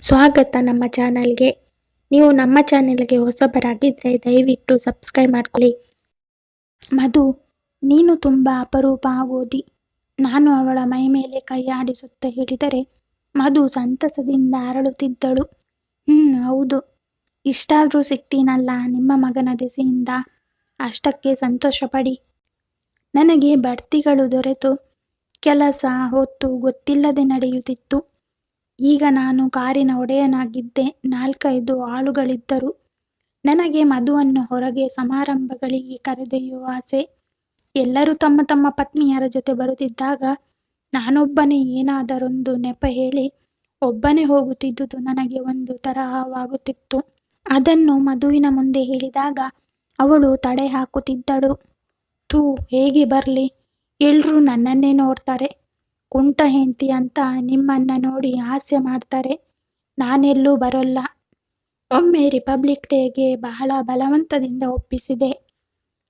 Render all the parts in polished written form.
ಸ್ವಾಗತ ನಮ್ಮ ಚಾನಲ್ಗೆ. ನೀವು ನಮ್ಮ ಚಾನೆಲ್ಗೆ ಹೊಸಬರಾಗಿದ್ದರೆ ದಯವಿಟ್ಟು ಸಬ್ಸ್ಕ್ರೈಬ್ ಮಾಡ್ಕೊಳ್ಳಿ. ಮಧು, ನೀನು ತುಂಬ ಅಪರೂಪ ಆಗೋದಿ. ನಾನು ಅವಳ ಮೈ ಮೇಲೆ ಕೈ ಆಡಿಸುತ್ತಾ ಹೇಳಿದರೆ ಮಧು ಸಂತಸದಿಂದ ಅರಳುತ್ತಿದ್ದಳು. ಹೌದು, ಇಷ್ಟಾದರೂ ಸಿಗ್ತೀನಲ್ಲ ನಿಮ್ಮ ಮಗನ ದೆಸೆಯಿಂದ, ಅಷ್ಟಕ್ಕೆ ಸಂತೋಷಪಡಿ. ನನಗೆ ಬಡ್ತಿಗಳು ದೊರೆತು ಕೆಲಸ ಹೊತ್ತು ಗೊತ್ತಿಲ್ಲದೆ ನಡೆಯುತ್ತಿತ್ತು. ಈಗ ನಾನು ಕಾರಿನ ಒಡೆಯನಾಗಿದ್ದೆ. 4-5 ಆಳುಗಳಿದ್ದರು. ನನಗೆ ಮಧುವನ್ನು ಹೊರಗೆ ಸಮಾರಂಭಗಳಿಗೆ ಕರೆದೊಯ್ಯುವ ಆಸೆ. ಎಲ್ಲರೂ ತಮ್ಮ ತಮ್ಮ ಪತ್ನಿಯರ ಜೊತೆ ಬರುತ್ತಿದ್ದಾಗ ನಾನೊಬ್ಬನೇ ಏನಾದರೊಂದು ನೆಪ ಹೇಳಿ ಒಬ್ಬನೇ ಹೋಗುತ್ತಿದ್ದುದು ನನಗೆ ಒಂದು ತರಹವಾಗುತ್ತಿತ್ತು. ಅದನ್ನು ಮಧುವಿನ ಮುಂದೆ ಹೇಳಿದಾಗ ಅವಳು ತಡೆ ಹಾಕುತ್ತಿದ್ದಳು. ತೂ, ಹೇಗೆ ಬರಲಿ, ಎಲ್ರೂ ನನ್ನನ್ನೇ ನೋಡ್ತಾರೆ. ಕುಂಟ ಹೆಂಡ್ತಿ ಅಂತ ನಿಮ್ಮನ್ನ ನೋಡಿ ಹಾಸ್ಯ ಮಾಡ್ತಾರೆ. ನಾನೆಲ್ಲೂ ಬರೋಲ್ಲ. ಒಮ್ಮೆ ರಿಪಬ್ಲಿಕ್ ಡೇಗೆ ಬಹಳ ಬಲವಂತದಿಂದ ಒಪ್ಪಿಸಿದೆ.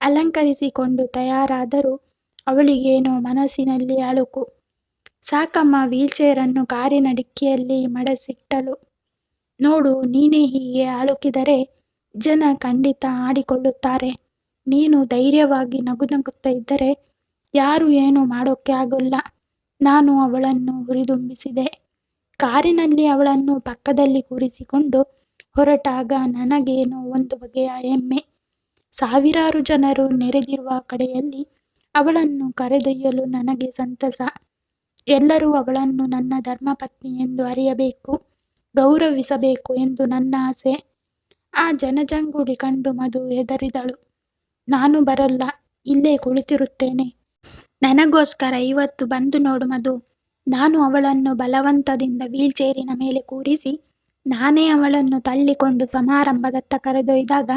ಅಲಂಕರಿಸಿಕೊಂಡು ತಯಾರಾದರೂ ಅವಳಿಗೇನೋ ಮನಸ್ಸಿನಲ್ಲಿ ಅಳುಕು. ಸಾಕಮ್ಮ ವೀಲ್ಚೇರನ್ನು ಕಾರಿನ ಡಿಕ್ಕಿಯಲ್ಲಿ ಮಡಸಿಟ್ಟಳು. ನೋಡು, ನೀನೇ ಹೀಗೆ ಅಳುಕಿದರೆ ಜನ ಖಂಡಿತ ಆಡಿಕೊಳ್ಳುತ್ತಾರೆ. ನೀನು ಧೈರ್ಯವಾಗಿ ನಗುತ್ತಾ ಇದ್ದರೆ ಯಾರು ಏನೂ ಮಾಡೋಕ್ಕೆ ಆಗೋಲ್ಲ. ನಾನು ಅವಳನ್ನು ಹುರಿದುಂಬಿಸಿದೆ. ಕಾರಿನಲ್ಲಿ ಅವಳನ್ನು ಪಕ್ಕದಲ್ಲಿ ಕೂರಿಸಿಕೊಂಡು ಹೊರಟಾಗ ನನಗೇನೋ ಒಂದು ಬಗೆಯ ಹೆಮ್ಮೆ. ಸಾವಿರಾರು ಜನರು ನೆರೆದಿರುವ ಕಡೆಯಲ್ಲಿ ಅವಳನ್ನು ಕರೆದೊಯ್ಯಲು ನನಗೆ ಸಂತಸ. ಎಲ್ಲರೂ ಅವಳನ್ನು ನನ್ನ ಧರ್ಮಪತ್ನಿ ಎಂದು ಅರಿಯಬೇಕು, ಗೌರವಿಸಬೇಕು ಎಂದು ನನ್ನ ಆಸೆ. ಆ ಜನಜಂಗುಳಿ ಕಂಡು ಮಧು ಹೆದರಿದಳು. ನಾನು ಬರೋಲ್ಲ, ಇಲ್ಲೇ ಕುಳಿತಿರುತ್ತೇನೆ. ನನಗೋಸ್ಕರ ಇವತ್ತು ಬಂದು ನೋಡು ಮಧು. ನಾನು ಅವಳನ್ನು ಬಲವಂತದಿಂದ ವೀಲ್ಚೇರಿನ ಮೇಲೆ ಕೂರಿಸಿ ನಾನೇ ಅವಳನ್ನು ತಳ್ಳಿಕೊಂಡು ಸಮಾರಂಭದತ್ತ ಕರೆದೊಯ್ದಾಗ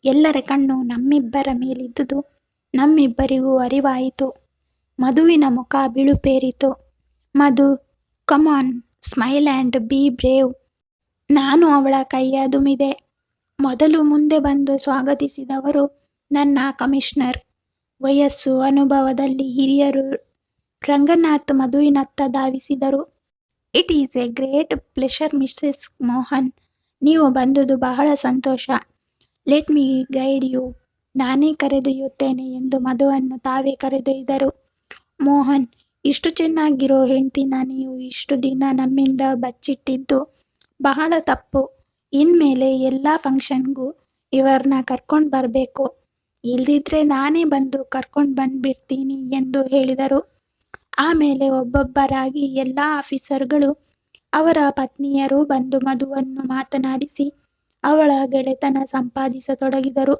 ಎಲ್ಲರ ಕಣ್ಣು ನಮ್ಮಿಬ್ಬರ ಮೇಲಿದ್ದುದು ನಮ್ಮಿಬ್ಬರಿಗೂ ಅರಿವಾಯಿತು. ಮಧುವಿನ ಮುಖ ಬಿಳುಪೇರಿತು. ಮಧು, ಕಮಾನ್, ಸ್ಮೈಲ್ ಆ್ಯಂಡ್ ಬಿ ಬ್ರೇವ್. ನಾನು ಅವಳ ಕೈಯ ದುಮಿದೆ. ಮೊದಲು ಮುಂದೆ ಬಂದು ಸ್ವಾಗತಿಸಿದವರು ನನ್ನ ಕಮಿಷನರ್. ವಯಸ್ಸು, ಅನುಭವದಲ್ಲಿ ಹಿರಿಯರು. ರಂಗನಾಥ್ ಮಧುವಿನತ್ತ ಧಾವಿಸಿದರು. It is a great pleasure Mrs Mohan. ನೀವು ಬಂದುದು ಬಹಳ ಸಂತೋಷ. Let me guide you. ನಾನೇ ಕರೆದೊಯ್ಯುತ್ತೇನೆ ಎಂದು ಮಧುವನ್ನು ತಾವೇ ಕರೆದೊಯ್ದರು. ಮೋಹನ್, ಇಷ್ಟು ಚೆನ್ನಾಗಿರೋ ಹೆಂಡ್ತಿನ ನೀವು ಇಷ್ಟು ದಿನ ನಮ್ಮಿಂದ ಬಚ್ಚಿಟ್ಟಿದ್ದು ಬಹಳ ತಪ್ಪು. ಇನ್ಮೇಲೆ ಎಲ್ಲ ಫಂಕ್ಷನ್ಗೂ ಇವ್ರನ್ನ ಕರ್ಕೊಂಡು ಬರಬೇಕು. ಇಲ್ದಿದ್ರೆ ನಾನೇ ಬಂದು ಕರ್ಕೊಂಡು ಬಂದ್ಬಿಡ್ತೀನಿ ಎಂದು ಹೇಳಿದರು. ಆಮೇಲೆ ಒಬ್ಬೊಬ್ಬರಾಗಿ ಎಲ್ಲ ಆಫೀಸರ್ಗಳು ಅವರ ಪತ್ನಿಯರು ಬಂದು ಮಧುವನ್ನು ಮಾತನಾಡಿಸಿ ಅವಳ ಗೆಳೆತನ ಸಂಪಾದಿಸತೊಡಗಿದರು.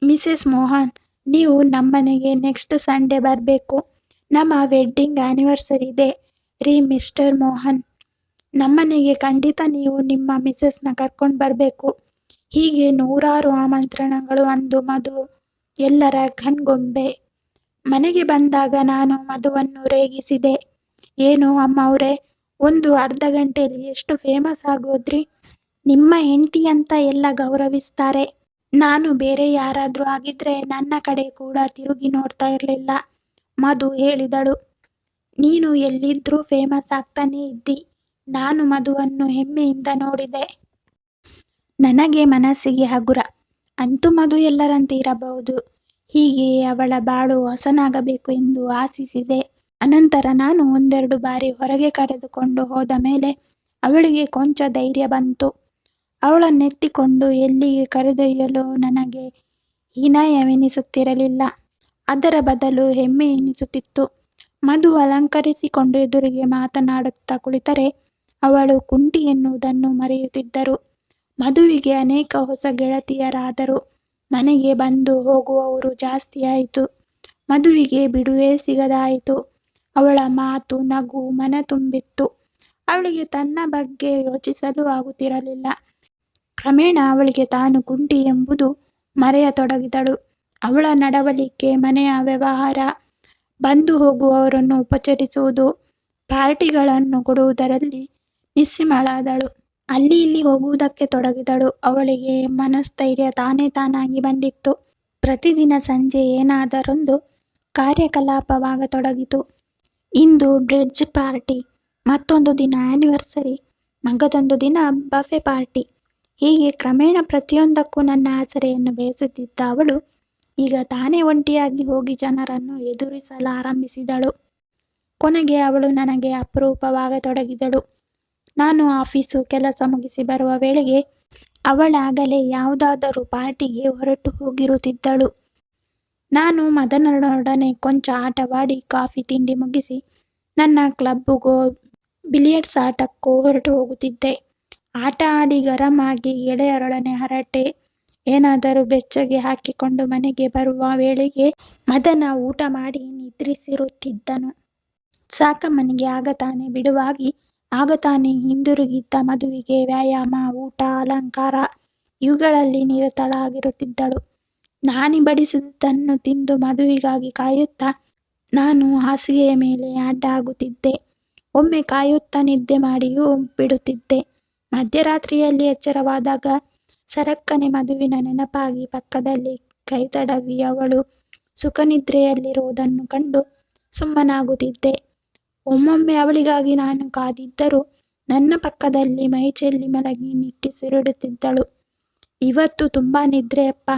ಮಿಸೆಸ್ ಮೋಹನ್, ನೀವು ನಮ್ಮನೆಗೆ ನೆಕ್ಸ್ಟ್ ಸಂಡೇ ಬರಬೇಕು. ನಮ್ಮ ವೆಡ್ಡಿಂಗ್ ಆ್ಯನಿವರ್ಸರಿ ಇದೆ ರೀ ಮಿಸ್ಟರ್ ಮೋಹನ್. ನಮ್ಮನೆಗೆ ಖಂಡಿತ ನೀವು ನಿಮ್ಮ ಮಿಸಸ್ನ ಕರ್ಕೊಂಡು ಬರಬೇಕು. ಹೀಗೆ ನೂರಾರು ಆಮಂತ್ರಣಗಳು ಅಂದು ಮಧು ಎಲ್ಲರ ಕಣ್ಗೊಂಬೆ. ಮನೆಗೆ ಬಂದಾಗ ನಾನು ಮಧುವನ್ನು ರೇಗಿಸಿದೆ. ಏನು ಅಮ್ಮವ್ರೆ, ಒಂದು ಅರ್ಧ ಗಂಟೆಯಲ್ಲಿ ಎಷ್ಟು ಫೇಮಸ್ ಆಗೋದ್ರಿ. ನಿಮ್ಮ ಹೆಂಡತಿ ಅಂತ ಎಲ್ಲ ಗೌರವಿಸ್ತಾರೆ. ನಾನು ಬೇರೆ ಯಾರಾದರೂ ಆಗಿದ್ರೆ ನನ್ನ ಕಡೆ ಕೂಡ ತಿರುಗಿ ನೋಡ್ತಾ ಇರಲಿಲ್ಲ. ಮಧು ಹೇಳಿದಳು. ನೀನು ಎಲ್ಲಿದ್ರೂ ಫೇಮಸ್ ಆಗ್ತಾನೇ ಇದ್ದಿ. ನಾನು ಮಧುವನ್ನು ಹೆಮ್ಮೆಯಿಂದ ನೋಡಿದೆ. ನನಗೆ ಮನಸ್ಸಿಗೆ ಹಗುರ. ಅಂತೂ ಮಧು ಎಲ್ಲರಂತೆ ಇರಬಹುದು. ಹೀಗೆ ಅವಳ ಬಾಳು ಹೊಸನಾಗಬೇಕು ಎಂದು ಆಶಿಸಿದೆ. ಅನಂತರ ನಾನು 1-2 ಬಾರಿ ಹೊರಗೆ ಕರೆದುಕೊಂಡು ಹೋದ ಮೇಲೆ ಅವಳಿಗೆ ಕೊಂಚ ಧೈರ್ಯ ಬಂತು. ಅವಳನ್ನೆತ್ತಿಕೊಂಡು ಎಲ್ಲಿಗೆ ಕರೆದೊಯ್ಯಲು ನನಗೆ ಹೀನಾಯವೆನಿಸುತ್ತಿರಲಿಲ್ಲ. ಅದರ ಬದಲು ಹೆಮ್ಮೆ ಎನಿಸುತ್ತಿತ್ತು. ಮಧು ಅಲಂಕರಿಸಿಕೊಂಡು ಎದುರಿಗೆ ಮಾತನಾಡುತ್ತಾ ಕುಳಿತರೆ ಅವಳು ಕುಂಟಿ ಎನ್ನುವುದನ್ನು ಮರೆಯುತ್ತಿದ್ದರು. ಮಧುವಿಗೆ ಅನೇಕ ಹೊಸ ಗೆಳತಿಯರಾದರು. ಮನೆಗೆ ಬಂದು ಹೋಗುವವರು ಜಾಸ್ತಿಯಾಯಿತು. ಮಧುವಿಗೆ ಬಿಡುವೇ ಸಿಗದಾಯಿತು. ಅವಳ ಮಾತು, ನಗು ಮನ ತುಂಬಿತ್ತು. ಅವಳಿಗೆ ತನ್ನ ಬಗ್ಗೆ ಯೋಚಿಸಲು ಆಗುತ್ತಿರಲಿಲ್ಲ. ಕ್ರಮೇಣ ಅವಳಿಗೆ ತಾನು ಕುಂಟಿ ಎಂಬುದು ಮರೆಯತೊಡಗಿದಳು. ಅವಳ ನಡವಳಿಕೆ, ಮನೆಯ ವ್ಯವಹಾರ, ಬಂದು ಹೋಗುವವರನ್ನು ಉಪಚರಿಸುವುದು, ಪಾರ್ಟಿಗಳನ್ನು ಕೊಡುವುದರಲ್ಲಿ ನಿಸ್ಸೀಮಳಾದಳು. ಅಲ್ಲಿ ಇಲ್ಲಿ ಹೋಗುವುದಕ್ಕೆ ತೊಡಗಿದಳು. ಅವಳಿಗೆ ಮನಸ್ಥೈರ್ಯ ತಾನಾಗಿ ಬಂದಿತ್ತು. ಪ್ರತಿದಿನ ಸಂಜೆ ಏನಾದರೊಂದು ಕಾರ್ಯಕಲಾಪವಾಗತೊಡಗಿತು. ಇಂದು ಬ್ರಿಡ್ಜ್ ಪಾರ್ಟಿ, ಮತ್ತೊಂದು ದಿನ ಆ್ಯನಿವರ್ಸರಿ, ಮಗದೊಂದು ದಿನ ಬಫೆ ಪಾರ್ಟಿ. ಹೀಗೆ ಕ್ರಮೇಣ ಪ್ರತಿಯೊಂದಕ್ಕೂ ನನ್ನ ಆಸರೆಯನ್ನು ಬಯಸುತ್ತಿದ್ದ ಅವಳು ಈಗ ತಾನೇ ಒಂಟಿಯಾಗಿ ಹೋಗಿ ಜನರನ್ನು ಎದುರಿಸಲಾರಂಭಿಸಿದಳು. ಕೊನೆಗೆ ಅವಳು ನನಗೆ ಅಪರೂಪವಾಗತೊಡಗಿದಳು. ನಾನು ಆಫೀಸು ಕೆಲಸ ಮುಗಿಸಿ ಬರುವ ವೇಳೆಗೆ ಅವಳಾಗಲೇ ಯಾವುದಾದರೂ ಪಾರ್ಟಿಗೆ ಹೊರಟು ಹೋಗಿರುತ್ತಿದ್ದಳು. ನಾನು ಮದನನೊಡನೆ ಕೊಂಚ ಆಟವಾಡಿ ಕಾಫಿ ತಿಂಡಿ ಮುಗಿಸಿ ನನ್ನ ಕ್ಲಬ್ಬಿಗೋ ಬಿಲಿಯರ್ಡ್ಸ್ ಆಟಕ್ಕೋ ಹೊರಟು ಹೋಗುತ್ತಿದ್ದೆ. ಆಟ ಆಡಿ ಗರಂ ಆಗಿ ಗೆಳೆಯರೊಡನೆ ಹರಟೆ ಏನಾದರೂ ಬೆಚ್ಚಗೆ ಹಾಕಿಕೊಂಡು ಮನೆಗೆ ಬರುವ ವೇಳೆಗೆ ಮದನ ಊಟ ಮಾಡಿ ನಿದ್ರಿಸಿರುತ್ತಿದ್ದನು. ಸಾಕಮ್ಮನಿಗೆ ಆಗ ತಾನೇ ಬಿಡುವಾಗಿ ಆಗ ತಾನೇ ಹಿಂದಿರುಗಿದ್ದ ಮದುವಿಗೆ ವ್ಯಾಯಾಮ, ಊಟ, ಅಲಂಕಾರ ಇವುಗಳಲ್ಲಿ ನಿರತಳಾಗಿರುತ್ತಿದ್ದಳು. ನಾನಿ ಬಡಿಸಿದ್ದನ್ನು ತಿಂದು ಮದುವಿಗಾಗಿ ಕಾಯುತ್ತಾ ನಾನು ಹಾಸಿಗೆಯ ಮೇಲೆ ಅಡ್ಡಾಗುತ್ತಿದ್ದೆ. ಒಮ್ಮೆ ಕಾಯುತ್ತಾ ನಿದ್ದೆ ಮಾಡಿಯೂ ಬಿಡುತ್ತಿದ್ದೆ. ಮಧ್ಯರಾತ್ರಿಯಲ್ಲಿ ಎಚ್ಚರವಾದಾಗ ಸರಕ್ಕನೆ ಮದುವಿನ ನೆನಪಾಗಿ ಪಕ್ಕದಲ್ಲಿ ಕೈತಡವಿ ಅವಳು ಸುಖನಿದ್ರೆಯಲ್ಲಿರುವುದನ್ನು ಕಂಡು ಸುಮ್ಮನಾಗುತ್ತಿದ್ದೆ. ಒಮ್ಮೊಮ್ಮೆ ಅವಳಿಗಾಗಿ ನಾನು ಕಾದಿದ್ದರೂ ನನ್ನ ಪಕ್ಕದಲ್ಲಿ ಮೈಚೆಲ್ಲಿ ಮಲಗಿ ನಿಟ್ಟುಸಿರಿಡುತ್ತಿದ್ದಳು. ಇವತ್ತು ತುಂಬಾ ನಿದ್ರೆಯಪ್ಪ,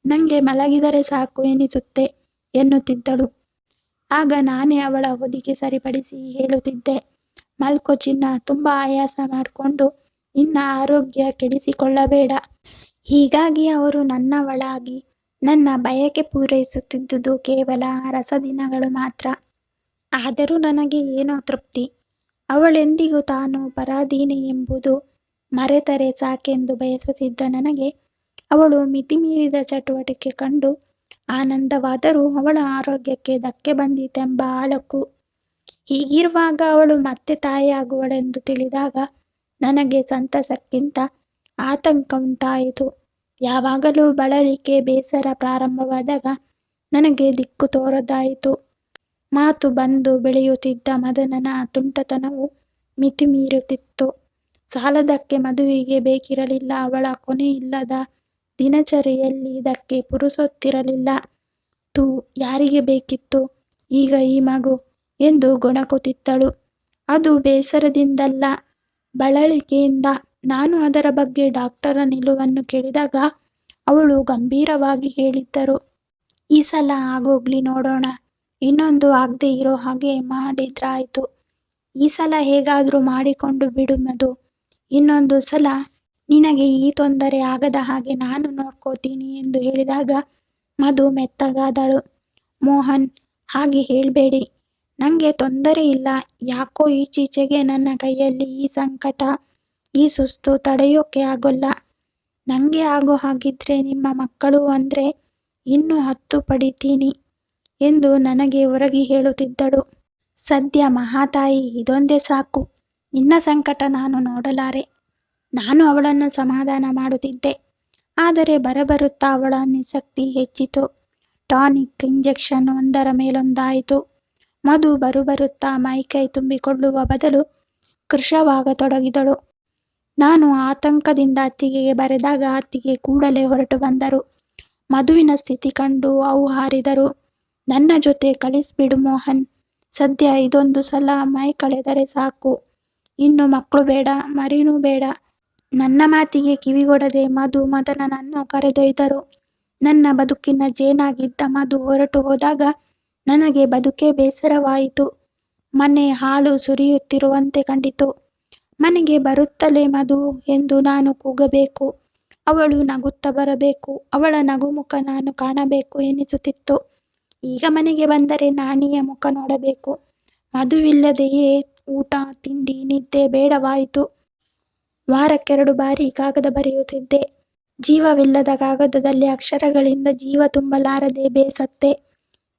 ನಂಗೆ ಮಲಗಿದರೆ ಸಾಕು ಎನಿಸುತ್ತೆ ಎನ್ನುತ್ತಿದ್ದಳು. ಆಗ ನಾನೇ ಅವಳ ಹೊದಿಕೆ ಸರಿಪಡಿಸಿ ಹೇಳುತ್ತಿದ್ದೆ, ಮಲ್ಕೋ ಚಿನ್ನ, ತುಂಬಾ ಆಯಾಸ ಮಾಡಿಕೊಂಡು ನಿನ್ನ ಆರೋಗ್ಯ ಕೆಡಿಸಿಕೊಳ್ಳಬೇಡ. ಹೀಗಾಗಿ ಅವರು ನನ್ನವಳಾಗಿ ನನ್ನ ಬಯಕೆ ಪೂರೈಸುತ್ತಿದ್ದುದು ಕೇವಲ ರಸದಿನಗಳು ಮಾತ್ರ. ಆದರೂ ನನಗೆ ಏನೋ ತೃಪ್ತಿ. ಅವಳೆಂದಿಗೂ ತಾನು ಪರಾಧೀನೆ ಎಂಬುದು ಮರೆತರೆ ಸಾಕೆಂದು ಬಯಸುತ್ತಿದ್ದ ನನಗೆ ಅವಳು ಮಿತಿಮೀರಿದ ಚಟುವಟಿಕೆ ಕಂಡು ಆನಂದವಾದರೂ ಅವಳ ಆರೋಗ್ಯಕ್ಕೆ ಧಕ್ಕೆ ಬಂದಿತೆಂಬ ಆಳಕು. ಹೀಗಿರುವಾಗ ಅವಳು ಮತ್ತೆ ತಾಯಿಯಾಗುವಳೆಂದು ತಿಳಿದಾಗ ನನಗೆ ಸಂತಸಕ್ಕಿಂತ ಆತಂಕ ಉಂಟಾಯಿತು. ಯಾವಾಗಲೂ ಬಳಲಿಕೆ, ಬೇಸರ ಪ್ರಾರಂಭವಾದಾಗ ನನಗೆ ದಿಕ್ಕು ತೋರದಾಯಿತು. ಮಾತು ಬಂದು ಬೆಳೆಯುತ್ತಿದ್ದ ಮದನನ ತುಂಟತನವು ಮಿತಿಮೀರುತ್ತಿತ್ತು. ಸಾಲದಕ್ಕೆ ಮದುವೆಗೆ ಬೇಕಿರಲಿಲ್ಲ. ಅವಳ ಕೊನೆಯಿಲ್ಲದ ದಿನಚರಿಯಲ್ಲಿ ಇದಕ್ಕೆ ಪುರುಸೊತ್ತಿರಲಿಲ್ಲ. ತೂ, ಯಾರಿಗೆ ಬೇಕಿತ್ತು ಈಗ ಈ ಮಗು ಎಂದು ಗೊಣಕುತ್ತಿದ್ದಳು. ಅದು ಬೇಸರದಿಂದಲ್ಲ, ಬಳಲಿಕೆಯಿಂದ. ನಾನು ಅದರ ಬಗ್ಗೆ ಡಾಕ್ಟರ ನಿಲುವನ್ನು ಕೇಳಿದಾಗ ಅವಳು ಗಂಭೀರವಾಗಿ ಹೇಳಿದ್ದರು, ಈ ಸಲ ಆಗೋಗ್ಲಿ ನೋಡೋಣ, ಇನ್ನೊಂದು ಆಗದೆ ಇರೋ ಹಾಗೆ ಮಾಡಿದ್ರಾಯ್ತು. ಈ ಸಲ ಹೇಗಾದ್ರೂ ಮಾಡಿಕೊಂಡು ಬಿಡು ಮಧು, ಇನ್ನೊಂದು ಸಲ ನಿನಗೆ ಈ ತೊಂದರೆ ಆಗದ ಹಾಗೆ ನಾನು ನೋಡ್ಕೋತೀನಿ ಎಂದು ಹೇಳಿದಾಗ ಮಧು ಮೆತ್ತಗಾದಳು. ಮೋಹನ್, ಹಾಗೆ ಹೇಳ್ಬೇಡಿ, ನಂಗೆ ತೊಂದರೆ ಇಲ್ಲ. ಯಾಕೋ ಈಚೀಚೆಗೆ ನನ್ನ ಕೈಯಲ್ಲಿ ಈ ಸಂಕಟ, ಈ ಸುಸ್ತು ತಡೆಯೋಕೆ ಆಗೋಲ್ಲ. ನಂಗೆ ಆಗೋ ಹಾಗಿದ್ರೆ ನಿಮ್ಮ ಮಕ್ಕಳು ಅಂದ್ರೆ ಇನ್ನೂ 10 ಪಡಿತೀನಿ ಎಂದು ನನಗೆ ಒರಗಿ ಹೇಳುತ್ತಿದ್ದಳು. ಸದ್ಯ ಮಹಾತಾಯಿ ಇದೊಂದೇ ಸಾಕು, ನಿನ್ನ ಸಂಕಟ ನಾನು ನೋಡಲಾರೆ. ನಾನು ಅವಳನ್ನು ಸಮಾಧಾನ ಮಾಡುತ್ತಿದ್ದೆ. ಆದರೆ ಬರಬರುತ್ತಾ ಅವಳ ನಿಸಕ್ತಿ ಹೆಚ್ಚಿತು. ಟಾನಿಕ್, ಇಂಜೆಕ್ಷನ್ ಒಂದರ ಮೇಲೊಂದಾಯಿತು. ಮಧು ಬರುತ್ತಾ ಮೈಕೈ ತುಂಬಿಕೊಳ್ಳುವ ಬದಲು ಕೃಶವಾಗತೊಡಗಿದಳು. ನಾನು ಆತಂಕದಿಂದ ಅತ್ತಿಗೆಗೆ ಬರೆದಾಗ ಅತ್ತಿಗೆ ಕೂಡಲೇ ಹೊರಟು ಬಂದರು. ಮಧುವಿನ ಸ್ಥಿತಿ ಕಂಡು ಅವು ಹಾರಿದರು. ನನ್ನ ಜೊತೆ ಕಳಿಸ್ಬಿಡು ಮೋಹನ್, ಸದ್ಯ ಇದೊಂದು ಸಲ ಮೈ ಕಳೆದರೆ ಸಾಕು, ಇನ್ನು ಮಕ್ಕಳು ಬೇಡ, ಮರಿನೂ ಬೇಡ. ನನ್ನ ಮಾತಿಗೆ ಕಿವಿಗೊಡದೆ ಮದನನನ್ನು ಕರೆದೊಯ್ದರು. ನನ್ನ ಬದುಕಿನ ಜೇನಾಗಿದ್ದ ಮಧು ಹೊರಟು ಹೋದಾಗ ನನಗೆ ಬದುಕೇ ಬೇಸರವಾಯಿತು. ಮನೆ ಹಾಳು ಸುರಿಯುತ್ತಿರುವಂತೆ ಕಂಡಿತು. ಮನೆಗೆ ಬರುತ್ತಲೇ ಮಧು ಎಂದು ನಾನು ಕೂಗಬೇಕು. ಅವಳು ನಗುತ್ತಾ ಬರಬೇಕು. ಅವಳ ನಗುಮುಖ ನಾನು ಕಾಣಬೇಕು ಎನಿಸುತ್ತಿತ್ತು. ಈಗ ಮನೆಗೆ ಬಂದರೆ ನಾಣಿಯ ಮುಖ ನೋಡಬೇಕು. ಮಧುವಿಲ್ಲದೆಯೇ ಊಟ, ತಿಂಡಿ, ನಿದ್ದೆ ಬೇಡವಾಯಿತು. ವಾರಕ್ಕೆ 2 ಬಾರಿ ಕಾಗದ ಬರೆಯುತ್ತಿದ್ದೆ. ಜೀವವಿಲ್ಲದ ಕಾಗದದಲ್ಲಿ ಅಕ್ಷರಗಳಿಂದ ಜೀವ ತುಂಬಲಾರದೆ ಬೇಸತ್ತೆ.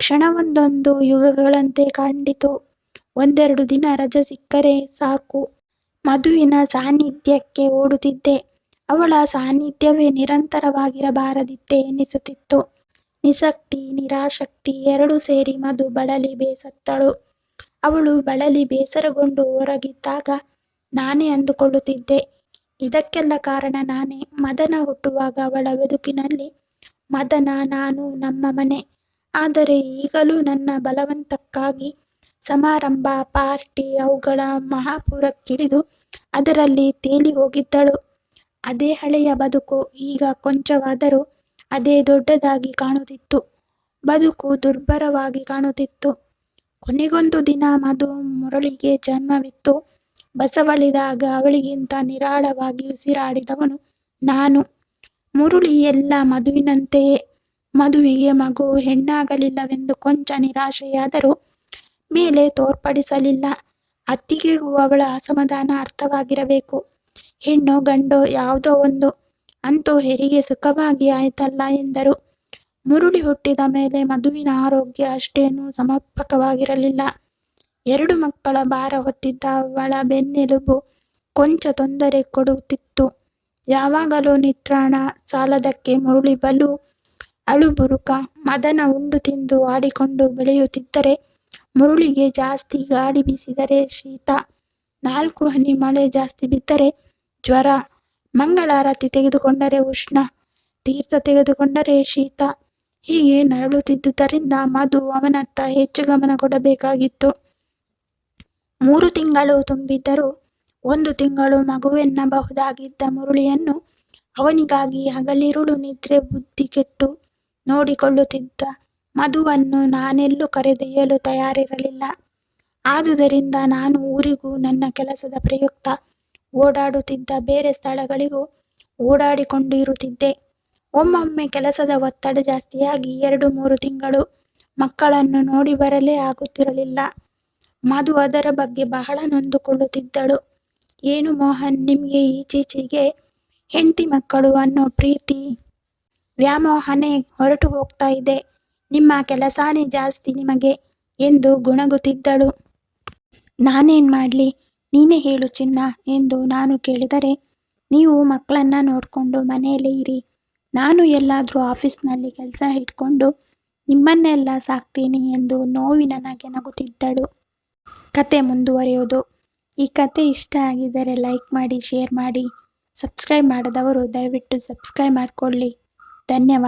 ಕ್ಷಣವೊಂದೊಂದು ಯುಗಗಳಂತೆ ಕಂಡಿತು. 1-2 ದಿನ ರಜೆ ಸಿಕ್ಕರೆ ಸಾಕು ಮಧುವಿನ ಸಾನ್ನಿಧ್ಯಕ್ಕೆ ಓಡುತ್ತಿದ್ದೆ. ಅವಳ ಸಾನ್ನಿಧ್ಯವೇ ನಿರಂತರವಾಗಿರಬಾರದಿತ್ತೆ ಎನಿಸುತ್ತಿತ್ತು. ನಿಸಕ್ತಿ, ನಿರಾಸಕ್ತಿ ಎರಡೂ ಸೇರಿ ಮಧು ಬಳಲಿ ಬೇಸತ್ತಳು. ಅವಳು ಬಳಲಿ ಬೇಸರಗೊಂಡು ಹೊರಗಿದ್ದಾಗ ನಾನೇ ಅಂದುಕೊಳ್ಳುತ್ತಿದ್ದೆ, ಇದಕ್ಕೆಲ್ಲ ಕಾರಣ ನಾನೇ. ಮದನ ಹುಟ್ಟುವಾಗ ಅವಳ ಬದುಕಿನಲ್ಲಿ ಮದನ, ನಾನು, ನಮ್ಮ ಮನೆ. ಆದರೆ ಈಗಲೂ ನನ್ನ ಬಲವಂತಕ್ಕಾಗಿ ಸಮಾರಂಭ, ಪಾರ್ಟಿ ಅವುಗಳ ಮಹಾಪೂರಕ್ಕಿಳಿದು ಅದರಲ್ಲಿ ತೇಲಿ ಹೋಗಿದ್ದಳು. ಅದೇ ಹಳೆಯ ಬದುಕು ಈಗ ಕೊಂಚವಾದರೂ ಅದೇ ದೊಡ್ಡದಾಗಿ ಕಾಣುತ್ತಿತ್ತು. ಬದುಕು ದುರ್ಭರವಾಗಿ ಕಾಣುತ್ತಿತ್ತು. ಕೊನೆಗೊಂದು ದಿನ ಮುರಳಿಗೆ ಜನ್ಮವಿತ್ತು. ಬಸವಳಿದಾಗ ಅವಳಿಗಿಂತ ನಿರಾಳವಾಗಿ ಉಸಿರಾಡಿದವನು ನಾನು. ಮುರಳಿ ಎಲ್ಲ ಮಧುವಿನಂತೆಯೇ. ಮಧುವಿಗೆ ಮಗು ಹೆಣ್ಣಾಗಲಿಲ್ಲವೆಂದು ಕೊಂಚ ನಿರಾಶೆಯಾದರೂ ಮೇಲೆ ತೋರ್ಪಡಿಸಲಿಲ್ಲ. ಅತ್ತಿಗೆಗೂ ಅವಳ ಅಸಮಾಧಾನ ಅರ್ಥವಾಗಿರಬೇಕು. ಹೆಣ್ಣೋ ಗಂಡೋ ಯಾವುದೋ ಒಂದು, ಅಂತೂ ಹೆರಿಗೆ ಸುಖವಾಗಿ ಆಯ್ತಲ್ಲ ಎಂದರು. ಮುರಳಿ ಹುಟ್ಟಿದ ಮೇಲೆ ಮಧುವಿನ ಆರೋಗ್ಯ ಅಷ್ಟೇನೂ ಸಮರ್ಪಕವಾಗಿರಲಿಲ್ಲ. 2 ಮಕ್ಕಳ ಭಾರ ಹೊತ್ತಿದ್ದ ಅವಳ ಬೆನ್ನೆಲುಬು ಕೊಂಚ ತೊಂದರೆ ಕೊಡುತ್ತಿತ್ತು. ಯಾವಾಗಲೂ ನಿತ್ರಾಣ ಸಾಲದಕ್ಕೆ ಮುರಳಿ ಬಲು ಅಳುಬುರುಕ. ಮದನ ಉಂಡು ತಿಂದು ಆಡಿಕೊಂಡು ಬೆಳೆಯುತ್ತಿದ್ದರೆ ಮುರಳಿಗೆ ಜಾಸ್ತಿ ಗಾಳಿ ಬೀಸಿದರೆ ಶೀತ, 4 ಹನಿ ಮಳೆ ಜಾಸ್ತಿ ಬಿದ್ದರೆ ಜ್ವರ, ಮಂಗಳಾರತಿ ತೆಗೆದುಕೊಂಡರೆ ಉಷ್ಣ, ತೀರ್ಥ ತೆಗೆದುಕೊಂಡರೆ ಶೀತ. ಹೀಗೆ ನರಳುತ್ತಿದ್ದುದರಿಂದ ಮಧು ಅವನತ್ತ ಹೆಚ್ಚು ಗಮನ ಕೊಡಬೇಕಾಗಿತ್ತು. 3 ತಿಂಗಳು ತುಂಬಿದ್ದರೂ 1 ತಿಂಗಳು ಮಗುವೆನ್ನಬಹುದಾಗಿದ್ದ ಮುರಳಿಯನ್ನು ಅವನಿಗಾಗಿ ಹಗಲಿರುಳು ನಿದ್ರೆ ಬುದ್ಧಿ ಕೆಟ್ಟು ನೋಡಿಕೊಳ್ಳುತ್ತಿದ್ದ ಮಧುವನ್ನು ನಾನೆಲ್ಲೂ ಕರೆದೊಯ್ಯಲು ತಯಾರಿರಲಿಲ್ಲ. ಆದುದರಿಂದ ನಾನು ಊರಿಗೂ ನನ್ನ ಕೆಲಸದ ಪ್ರಯುಕ್ತ ಓಡಾಡುತ್ತಿದ್ದ ಬೇರೆ ಸ್ಥಳಗಳಿಗೂ ಓಡಾಡಿಕೊಂಡು ಇರುತ್ತಿದ್ದೆ. ಒಮ್ಮೊಮ್ಮೆ ಕೆಲಸದ ಒತ್ತಡ ಜಾಸ್ತಿಯಾಗಿ 2-3 ತಿಂಗಳು ಮಕ್ಕಳನ್ನು ನೋಡಿ ಬರಲೇ ಆಗುತ್ತಿರಲಿಲ್ಲ. ಮಧು ಅದರ ಬಗ್ಗೆ ಬಹಳ ನೊಂದುಕೊಳ್ಳುತ್ತಿದ್ದಳು. ಏನು ಮೋಹನ್, ನಿಮಗೆ ಈಚೀಚೆಗೆ ಹೆಂಡತಿ ಮಕ್ಕಳು ಅನ್ನೋ ಪ್ರೀತಿ ವ್ಯಾಮೋಹನೇ ಹೊರಟು ಹೋಗ್ತಾ ಇದೆ. ನಿಮ್ಮ ಕೆಲಸಾನೇ ಜಾಸ್ತಿ ನಿಮಗೆ ಎಂದು ಗುಣಗುತ್ತಿದ್ದಳು. ನಾನೇನ್ ಮಾಡ್ಲಿ, ನೀನೇ ಹೇಳು ಚಿನ್ನ ಎಂದು ನಾನು ಕೇಳಿದರೆ, ನೀವು ಮಕ್ಕಳನ್ನ ನೋಡ್ಕೊಂಡು ಮನೆಯಲ್ಲೇ ಇರಿ, ನಾನು ಎಲ್ಲಾದರೂ ಆಫೀಸ್ನಲ್ಲಿ ಕೆಲಸ ಇಟ್ಕೊಂಡು ನಿಮ್ಮನ್ನೆಲ್ಲ ಸಾಕ್ತೀನಿ ಎಂದು ನೋವಿನ ನಗೆ ನಗುತ್ತಿದ್ದಳು. ಕತೆ ಮುಂದುವರಿಯುವುದು. ಈ ಕತೆ ಇಷ್ಟ ಆಗಿದ್ದರೆ ಲೈಕ್ ಮಾಡಿ, ಶೇರ್ ಮಾಡಿ. ಸಬ್ಸ್ಕ್ರೈಬ್ ಮಾಡದವರು ದಯವಿಟ್ಟು ಸಬ್ಸ್ಕ್ರೈಬ್ ಮಾಡಿಕೊಳ್ಳಿ. ಧನ್ಯವಾದ.